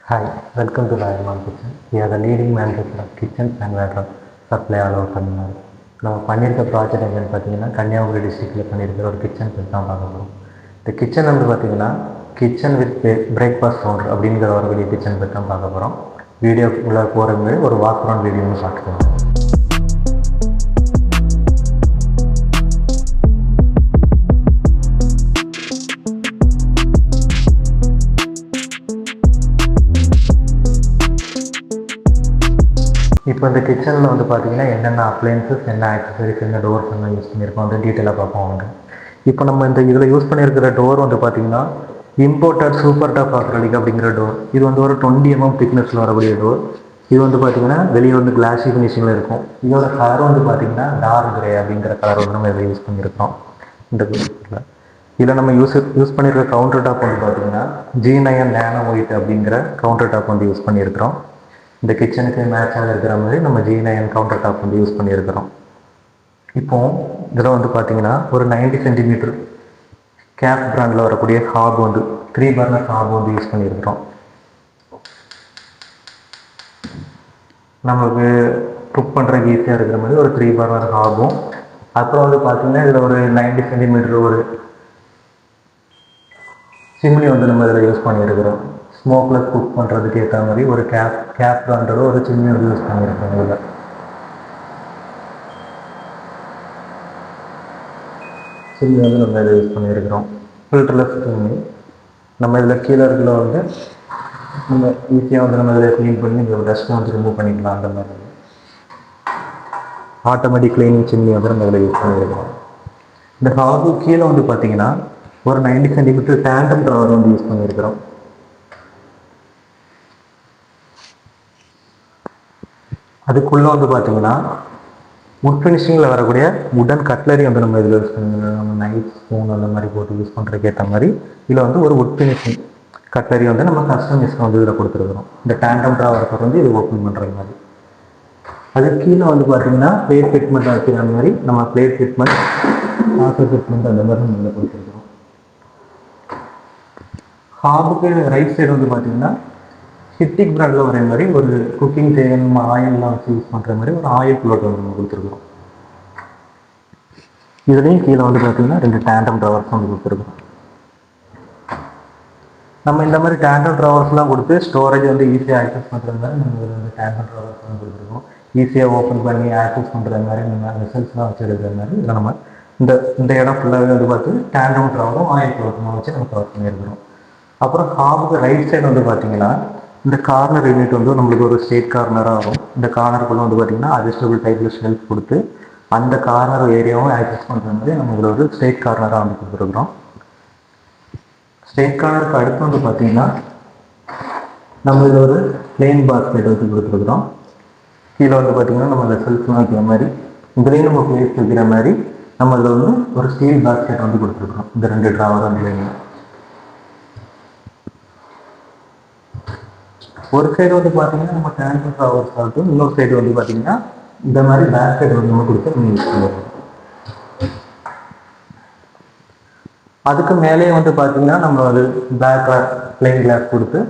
Hi, welcome to Lion Kitchen. We are the leading manufacturer of kitchens and wardrobe supply all over Tamil Nadu. நம்ம பண்ணியிருக்க project என்னென்னு பார்த்தீங்கன்னா கன்னியாகுமரி டிஸ்ட்ரிக்டில் பண்ணியிருக்கிற ஒரு கிச்சன் பற்றி தான் பார்க்க போகிறோம். இந்த கிச்சன் வந்து பார்த்தீங்கன்னா கிச்சன் வித் பிரேக்ஃபாஸ்ட் கவுண்டர் அப்படிங்கிற ஒரு வீடியோ கிச்சன் பற்றி தான் பார்க்க போகிறோம். வீடியோ உள்ள போகிற மாதிரி ஒரு வாக் அரவுண்ட் வீடியோன்னு பார்த்துக்கலாம். இப்போ இந்த கிச்சனில் வந்து பார்த்தீங்கன்னா என்னென்ன அப்ளையன்சஸ், என்ன ஆக்சசரிஸ், என்ன டோர்ஸ் எல்லாம் யூஸ் பண்ணியிருக்கோம் வந்து டீட்டெயிலாக பார்ப்போம் அவங்க. இப்போ நம்ம இந்த இதில் யூஸ் பண்ணியிருக்கிற டோர் வந்து பார்த்தீங்கன்னா இம்போர்ட்டட் சூப்பர் டாப் அக்ரிலிக் அப்படிங்கிற டோர். இது வந்து ஒரு 20 mm திக்னஸில் வரக்கூடிய டோர். இது வந்து பார்த்தீங்கன்னா வெளியே வந்து கிளாஸி ஃபினிஷிங்கில் இருக்கும். இதோட கலர் வந்து பார்த்தீங்கன்னா டார்க் கிரே அப்படிங்கிற கலர் வந்து நம்ம இதில் யூஸ் பண்ணியிருக்கோம். இந்த இதில் நம்ம யூஸ் பண்ணியிருக்க கவுண்டர் டாப் வந்து பார்த்தீங்கன்னா G9 நேனோ ஒயிட் அப்படிங்கிற கவுண்டர் டாப் வந்து யூஸ் பண்ணியிருக்கிறோம். இந்த கிச்சனுக்கு மேட்சாக இருக்கிற மாதிரி நம்ம G9 கவுண்டர் டாப் வந்து யூஸ் பண்ணியிருக்கிறோம். இப்போ இதில் வந்து பார்த்தீங்கன்னா ஒரு 90 cm கேப் பிராண்டில் வரக்கூடிய ஹாப் வந்து 3 பர்னர் ஹாப் வந்து யூஸ் பண்ணியிருக்கிறோம். நமக்கு குக் பண்ணுறதுக்கு ஈஸியாக இருக்கிற மாதிரி ஒரு 3 பர்னர் ஹாபும், அப்புறம் வந்து பார்த்தீங்கன்னா இதில் ஒரு 90 cm ஒரு சிம்னி வந்து நம்ம இதில் யூஸ் பண்ணியிருக்கிறோம். ஸ்மோக்கில் குக் பண்ணுறதுக்கு ஏற்ற மாதிரி ஒரு கேப் பிராண்டோட ஒரு சிம்னி வந்து யூஸ் பண்ணியிருக்கோம். இதில் சிம்னி வந்து நம்ம இதில் யூஸ் பண்ணியிருக்கிறோம். Filterless chimney. நம்ம இதில் கீழே இருக்கிற வந்து நம்ம ஈஸியாக வந்து நம்ம இதில் க்ளீன் பண்ணி இந்த டஸ்ட்டை வந்து ரிமூவ் பண்ணிக்கலாம். அந்த மாதிரி ஆட்டோமேட்டிக் க்ளீனிங் சிம்னி வந்து நம்ம இதில் யூஸ் பண்ணியிருக்கிறோம். இந்த ஹாபு கீழே வந்து பார்த்தீங்கன்னா ஒரு 90 cm டேண்டம் ட்ராவர் வந்து யூஸ் பண்ணியிருக்கிறோம். அதுக்குள்ளே வந்து பார்த்தீங்கன்னா உட் ஃபினிஷிங்கில் வரக்கூடிய உடன் கட்லரி வந்து நம்ம இதில் யூஸ் பண்ணிக்கிறோம். நம்ம நைஃப், ஸ்பூன் அந்த மாதிரி போட்டு யூஸ் பண்ணுறதுக்கு ஏற்ற மாதிரி இதில் வந்து ஒரு உட் ஃபினிஷிங் கட்லரி வந்து நம்ம கஸ்டமைஸ்க்கு வந்து இதில் கொடுத்துருக்குறோம். இந்த டேண்டம் ட்ராவர் வந்து இது ஓப்பன் பண்ணுற மாதிரி. அது கீழே வந்து பார்த்தீங்கன்னா பிளேட் ஃபிட்மெண்ட் வைக்கிற மாதிரி நம்ம பிளேட் ஃபிட்மெண்ட், சாசர் ஃபிட்மெண்ட் அந்த மாதிரி நம்ம இதில் கொடுத்துருக்குறோம். ஹாபுக்கு ரைட் சைடு வந்து பார்த்தீங்கன்னா ஹிட்டிக் பிராண்டில் வர மாதிரி ஒரு குக்கிங் தேவையான ஆயிலெலாம் வச்சு யூஸ் பண்ணுற மாதிரி ஒரு ஆயில் ப்ளோட் வந்து நம்ம கொடுத்துருக்கோம். இதுலேயும் கீழே வந்து பார்த்தீங்கன்னா 2 டேண்டம் ட்ராவர்ஸ் வந்து கொடுத்துருக்கோம். நம்ம இந்த மாதிரி டேண்டம் ட்ராவர்ஸ்லாம் கொடுத்து ஸ்டோரேஜ் வந்து ஈஸியாக ஆக்சஸ் பண்ணுற மாதிரி நம்ம இதில் வந்து டேண்டம் ட்ராவர்ஸ் வந்து கொடுத்துருக்கோம். ஈஸியாக ஓப்பன் பண்ணி ஆக்சஸ் பண்ணுற மாதிரி நம்ம ரிசல்ட்ஸ்லாம் வச்சு எடுக்கிற மாதிரி இதில் நம்ம இந்த இடம் ஃபுல்லாகவே வந்து பார்த்து டேண்டம் ட்ராவரும் ஆயில் ப்ளோட்டும் வச்சு நம்ம கவர் பண்ணியிருக்கிறோம். அப்புறம் ஹாபுக்கு ரைட் சைடு வந்து பார்த்தீங்கன்னா இந்த கார்னர் யூனிட் வந்து நம்மளுக்கு ஒரு ஸ்ட்ரெயிட் கார்னராக ஆகும். இந்த கார்னருக்குள்ள வந்து பார்த்தீங்கன்னா அட்ஜஸ்டபிள் டைப்பில் ஷெல்ஃப் கொடுத்து அந்த கார்னர் ஏரியாவும் ஆக்சஸ் பண்ணுற மாதிரி நம்ம இதில் ஒரு ஸ்ட்ரெயிட் கார்னராக வந்து கொடுத்துருக்குறோம். ஸ்ட்ரெயிட் கார்னருக்கு அடுத்து வந்து பார்த்தீங்கன்னா நம்ம இதில் ஒரு பிளெயின் பாஸ்கெட் வச்சு கொடுத்துருக்குறோம். கீழே வந்து பார்த்தீங்கன்னா நம்ம இந்த செல்ஃப்லாம் வைக்கிற மாதிரி இதுலேயும் நம்ம பிளேஸ் வைக்கிற மாதிரி நம்ம இதில் வந்து ஒரு ஸ்டீல் பாஸ்கெட் வந்து கொடுத்துருக்குறோம். இந்த 2 ட்ராவர் வந்து ஒரு சைடு வந்து பார்த்தீங்கன்னா நம்ம டேண்டம் ட்ராவர்ஸ் ஆகட்டும், இன்னொரு சைடு வந்து பார்த்தீங்கன்னா இந்த மாதிரி பேஸ்கெட் வந்து நம்ம கொடுத்து நம்ம யூஸ் பண்ணுவோம். அதுக்கு மேலே வந்து பார்த்தீங்கன்னா நம்ம ஒரு பிளாக் பிளெயின் கிளாஸ் கொடுத்து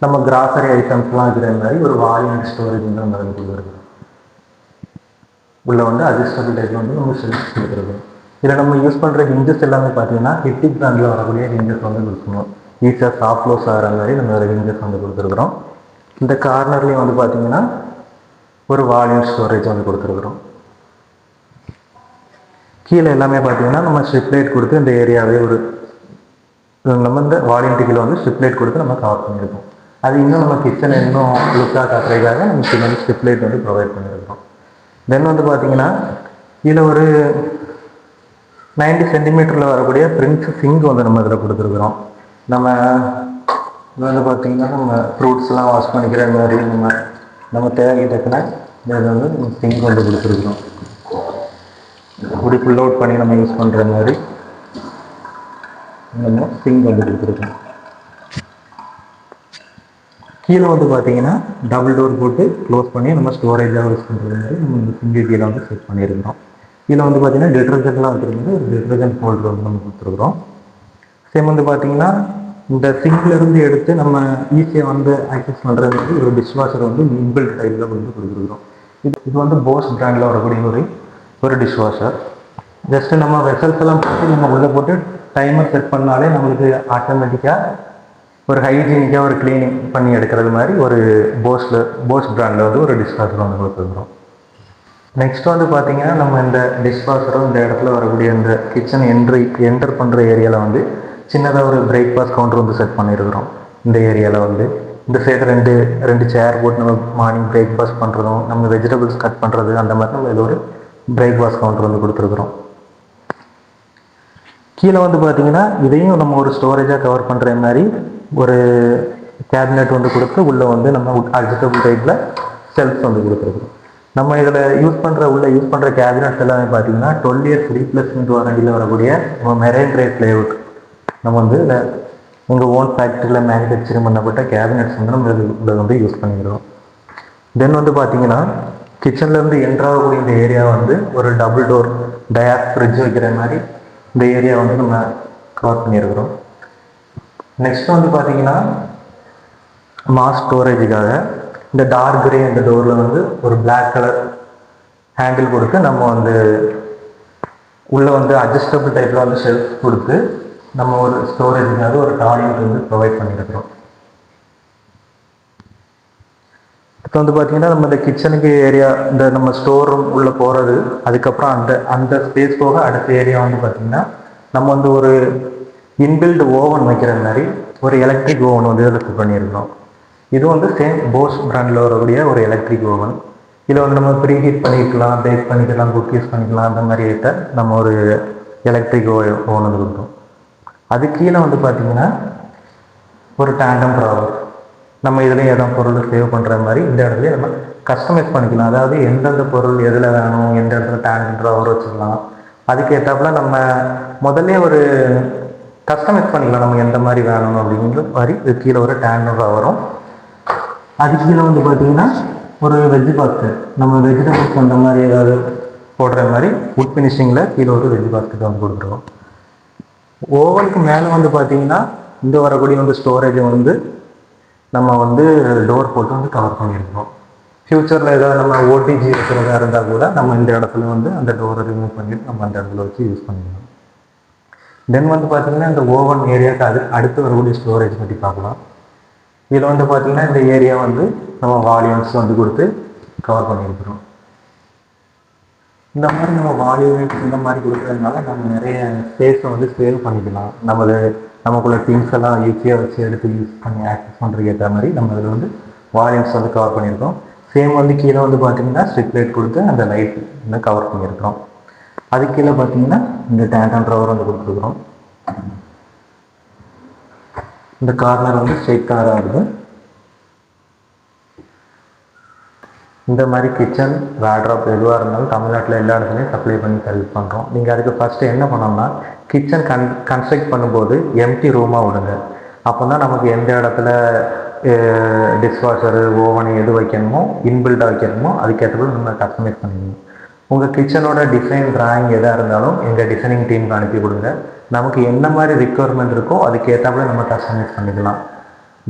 நம்ம கிராசரி ஐட்டம்ஸ்லாம் இருக்கிற மாதிரி ஒரு வால்யூம் ஸ்டோரேஜ் வந்து நம்ம வந்து கொடுத்துருக்கோம். உள்ள வந்து அட்ஜஸ்டபிள் டைப் வந்து நம்ம ஷெல்ஃப்ஸ் கொடுத்துருக்கோம். இதில் நம்ம யூஸ் பண்ணுற ஹிஞ்சஸ் எல்லாமே பார்த்தீங்கன்னா ஹிட்டிக் பிராண்டில் வரக்கூடிய ஹிஞ்சஸ் வந்து கொடுக்கணும். ஈஸியாக சாஃப்ட் க்ளோஸ் ஆகிற மாதிரி நம்ம ஒரு ஹிஞ்சஸ் வந்து கொடுத்துருக்குறோம். இந்த கார்னர்லேயும் வந்து பார்த்தீங்கன்னா ஒரு வால்யூம் ஸ்டோரேஜ் வந்து கொடுத்துருக்குறோம். கீழே எல்லாமே பார்த்தீங்கன்னா நம்ம ஸ்ட்ரிப்லைட் கொடுத்து இந்த ஏரியாவே ஒரு நம்ம இந்த வால்யூம் கீழே வந்து ஸ்ட்ரிப்லைட் கொடுத்து நம்ம கவர் பண்ணியிருக்கோம். அது இன்னும் நம்ம கிச்சனை இன்னும் லுக்காக காட்டுறதுக்காக நம்ம பின்னாடி ஸ்ட்ரிப்லைட் வந்து ப்ரொவைட் பண்ணியிருக்கோம். தென் வந்து பார்த்தீங்கன்னா இதில் ஒரு 90 cm வரக்கூடிய பிரின்ஸ் சிங்க் வந்து நம்ம இதில் கொடுத்துருக்குறோம். நம்ம இது வந்து பார்த்தீங்கன்னா நம்ம ஃப்ரூட்ஸ்லாம் வாஷ் பண்ணிக்கிற மாதிரி நம்ம தேவைக்கு தக்கன இதில் வந்து சிங்க் வந்து கொடுத்துருக்குறோம். இப்படி ஃபுல் அவுட் பண்ணி நம்ம யூஸ் பண்ணுற மாதிரி நம்ம சிங்க் வந்து கொடுத்துருக்கோம். கீழே வந்து பார்த்தீங்கன்னா டபுள் டோர் போட்டு க்ளோஸ் பண்ணி நம்ம ஸ்டோரேஜாக யூஸ் பண்ணுறது மாதிரி நம்ம இந்த சிங்கு கீழே வந்து செட் பண்ணியிருக்கிறோம். கீழே வந்து பார்த்தீங்கன்னா டிட்டர்ஜென்ட்லாம் வைக்கிறது ஒரு டிட்டர்ஜென்ட் ஹோல்டர் வந்து நம்ம கொடுத்துருக்குறோம். சேம் வந்து பார்த்தீங்கன்னா இந்த சிங்க்ல இருந்து எடுத்து நம்ம ஈஸியாக வந்து ஆக்சஸ் பண்ணுறது வந்து ஒரு டிஷ்வாஷர் வந்து இன்பில்ட் டைப்பில் வந்து கொடுத்துருக்குறோம். இது வந்து போஸ் பிராண்டில் வரக்கூடிய ஒரு டிஷ்வாஷர். ஜஸ்ட்டு நம்ம வெசல்ஸ் எல்லாம் போட்டு நம்ம உள்ளே போட்டு டைமர் செட் பண்ணாலே நம்மளுக்கு ஆட்டோமேட்டிக்காக ஒரு ஹைஜீனிக்காக ஒரு க்ளீனிங் பண்ணி எடுக்கிறது மாதிரி ஒரு போஸ் பிராண்டில் வந்து ஒரு டிஷ்வாஷர் வந்து கொடுத்துருக்குறோம். நெக்ஸ்ட் வந்து பார்த்தீங்கன்னா நம்ம இந்த டிஷ்வாஷரும் இந்த இடத்துல வரக்கூடிய இந்த கிச்சன் என்டர் பண்ணுற ஏரியாவில் வந்து சின்னதாக ஒரு பிரேக்ஃபாஸ்ட் கவுண்டர் வந்து செட் பண்ணியிருக்கிறோம். இந்த ஏரியாவில் வந்து இந்த சைடு ரெண்டு சேர் போட்டு நம்ம மார்னிங் பிரேக்ஃபாஸ்ட் பண்ணுறதும் நம்ம வெஜிடபிள்ஸ் கட் பண்ணுறது அந்த மாதிரி நம்ம இது ஒரு பிரேக்ஃபாஸ்ட் கவுண்டர் வந்து கொடுத்துருக்குறோம். கீழே வந்து பார்த்தீங்கன்னா இதையும் நம்ம ஒரு ஸ்டோரேஜாக கவர் பண்ணுற மாதிரி ஒரு கேபினெட் வந்து கொடுத்து உள்ளே வந்து நம்ம அட்ஜஸ்டபிள் டைப்பில் செல்ஃப் வந்து கொடுத்துருக்குறோம். நம்ம இதில் யூஸ் பண்ணுற கேபினட்ஸ் எல்லாமே பார்த்தீங்கன்னா 12 years ரீப்ளேஸ்மெண்ட் வாரண்டியில் வரக்கூடிய நம்ம மெரைன் கிரேட் லேஅவுட் நம்ம வந்து உங்கள் ஓன் ஃபேக்ட்ரியில் மேனுஃபேக்சரிங் பண்ணப்பட்ட கேபினட்ஸ் வந்து நம்ம இதில் வந்து யூஸ் பண்ணிக்கிறோம். தென் வந்து பார்த்தீங்கன்னா கிச்சன்லேருந்து என்ட்ராகக்கூடிய இந்த ஏரியா வந்து ஒரு டபுள் டோர் டயாஸ் ஃப்ரிட்ஜ் வைக்கிற மாதிரி இந்த ஏரியா வந்து நம்ம கவர் பண்ணியிருக்கிறோம். நெக்ஸ்ட் வந்து பார்த்தீங்கன்னா மாஸ் ஸ்டோரேஜுக்காக இந்த டார்க் கிரே இந்த டோரில் வந்து ஒரு பிளாக் கலர் ஹேண்டில் கொடுத்து நம்ம வந்து உள்ளே வந்து அட்ஜஸ்டபிள் டைப்பில் வந்து ஷெல்ஃப் கொடுத்து நம்ம ஒரு ஸ்டோரேஜுக்காக ஒரு டாய்லெட் வந்து ப்ரொவைட் பண்ணியிருக்கிறோம். இப்போ வந்து பார்த்தீங்கன்னா நம்ம இந்த கிச்சனுக்கு ஏரியா இந்த நம்ம ஸ்டோர் ரூம் உள்ளே போகிறது, அதுக்கப்புறம் அந்த ஸ்பேஸ் போக அடுத்த ஏரியா வந்து பார்த்திங்கன்னா நம்ம வந்து ஒரு இன்பில்ட் ஓவன் வைக்கிற மாதிரி ஒரு எலக்ட்ரிக் ஓவன் வந்து இதில் ஃபிட் பண்ணியிருக்கிறோம். இது வந்து சேம் போஸ் பிராண்டில் வரக்கூடிய ஒரு எலக்ட்ரிக் ஓவன். இதில் வந்து நம்ம ப்ரீ ஹீட் பண்ணிக்கலாம், பேக் பண்ணிக்கலாம், குக்கீஸ் பண்ணிக்கலாம், அந்த மாதிரி ஐட்ட நம்ம ஒரு எலக்ட்ரிக் ஓவன் வந்து கொடுத்தோம். அது கீழே வந்து பார்த்திங்கன்னா ஒரு டேண்டம் ட்ராவர் நம்ம இதில் ஏதாவது பொருள் சேவ் பண்ணுற மாதிரி இந்த இடத்துல நம்ம கஸ்டமைஸ் பண்ணிக்கலாம். அதாவது எந்தெந்த பொருள் எதில் வேணும், எந்த இடத்துல டேண்டம் ட்ராவர் வச்சுக்கலாம், அதுக்கேற்றாப்புல நம்ம முதல்ல ஒரு கஸ்டமைஸ் பண்ணிக்கலாம் நம்ம எந்த மாதிரி வேணும் அப்படிங்கிற மாதிரி. இது கீழே ஒரு டேண்டம் ட்ராவரும், அது கீழே வந்து பார்த்தீங்கன்னா ஒரு வெஜ் பாஸ்கெட் நம்ம வெஜிடபிள்ஸ் அந்த மாதிரி ஏதாவது போடுற மாதிரி வுட் ஃபினிஷிங்கில் கீழே ஒரு வெஜ் பாஸ்கெட் வந்து கொடுத்துருவோம். ஓவனுக்கு மேலே வந்து பார்த்தீங்கன்னா இந்த வரக்கூடிய வந்து ஸ்டோரேஜை வந்து நம்ம வந்து டோர் போட்டு வந்து கவர் பண்ணியிருக்கோம். ஃப்யூச்சரில் ஏதாவது நம்ம ஓடிஜி இருக்கிறதா இருந்தால் கூட நம்ம இந்த இடத்துல வந்து அந்த டோரை ரிமூவ் பண்ணிவிட்டு நம்ம அந்த இடத்துல வச்சு யூஸ் பண்ணிக்கலாம். தென் வந்து பார்த்தீங்கன்னா இந்த ஓவன் ஏரியாவுக்கு அடுத்து வரக்கூடிய ஸ்டோரேஜ் பற்றி பார்க்கலாம். இதில் வந்து பார்த்திங்கன்னா இந்த ஏரியா வந்து நம்ம வால்யூம்ஸ் வந்து கொடுத்து கவர் பண்ணியிருக்கிறோம். இந்த மாதிரி நம்ம வால்யூம்ஸ் இந்த மாதிரி கொடுக்குறதுனால நம்ம நிறைய ஸ்பேஸை வந்து சேவ் பண்ணிக்கலாம். நமக்குள்ள திங்ஸ் எல்லாம் ஈஸியாக வச்சு எடுத்து யூஸ் பண்ணி ஆக்சஸ் பண்ணுறதுக்கு ஏற்ற மாதிரி நம்ம இதில் வந்து வால்யூம்ஸ் வந்து கவர் பண்ணியிருக்கோம். சேம் வந்து கீழே வந்து பார்த்திங்கன்னா ஸ்ட்ரிப் லைட் கொடுத்து அந்த லைட் வந்து கவர் பண்ணியிருக்கிறோம். அது கீழே பார்த்திங்கன்னா இந்த டேண்டம் ட்ராவர் வந்து கொடுத்துருக்குறோம். இந்த கார்னர் வந்து ஸ்ட்ரெயிட் காராக இருக்குது. இந்த மாதிரி கிச்சன் வார்ட்ரோப் எதுவாக இருந்தாலும் தமிழ்நாட்டில் எல்லா இடத்துலையும் சப்ளை பண்ணி சர்வீஸ் பண்ணுறோம். நீங்கள் அதுக்கு ஃபஸ்ட்டு என்ன பண்ணோம்னா கிச்சன் கன்ஸ்ட்ரக்ட் பண்ணும்போது எம்டி ரூமாக விடுங்க. அப்போ தான் நமக்கு எந்த இடத்துல டிஷ்வாஷரு ஓவன் எது வைக்கணுமோ இன்பில்டாக வைக்கணுமோ அதுக்கேற்றப்போ நம்ம கஸ்டமைஸ் பண்ணிக்கணும். உங்கள் கிச்சனோட டிசைன் டிராயிங் எதாக இருந்தாலும் எங்கள் டிசைனிங் டீமுக்கு அனுப்பி கொடுங்க. நமக்கு என்ன மாதிரி ரிக்குவயர்மெண்ட் இருக்கோ அதுக்கேற்றாப்புல நம்ம கஸ்டமைஸ் பண்ணிக்கலாம்.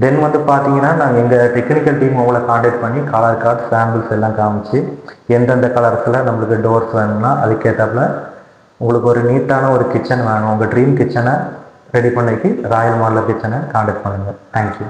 தென் வந்து பார்த்தீங்கன்னா நாங்கள் எங்கள் டெக்னிக்கல் டீம் உங்களை காண்டாக்ட் பண்ணி கலர் கார்டு சாம்பிள்ஸ் எல்லாம் காமிச்சு எந்தெந்த கலர்ஸில் நம்மளுக்கு டோர்ஸ் வேணும்னா அதுக்கேற்றாப்புல உங்களுக்கு ஒரு நீட்டான ஒரு கிச்சன் வேணும், உங்கள் ட்ரீம் கிச்சனை ரெடி பண்ணிக்கு ராயல் மாடலர் கிச்சனை காண்டாக்ட் பண்ணுங்கள். தேங்க்யூ.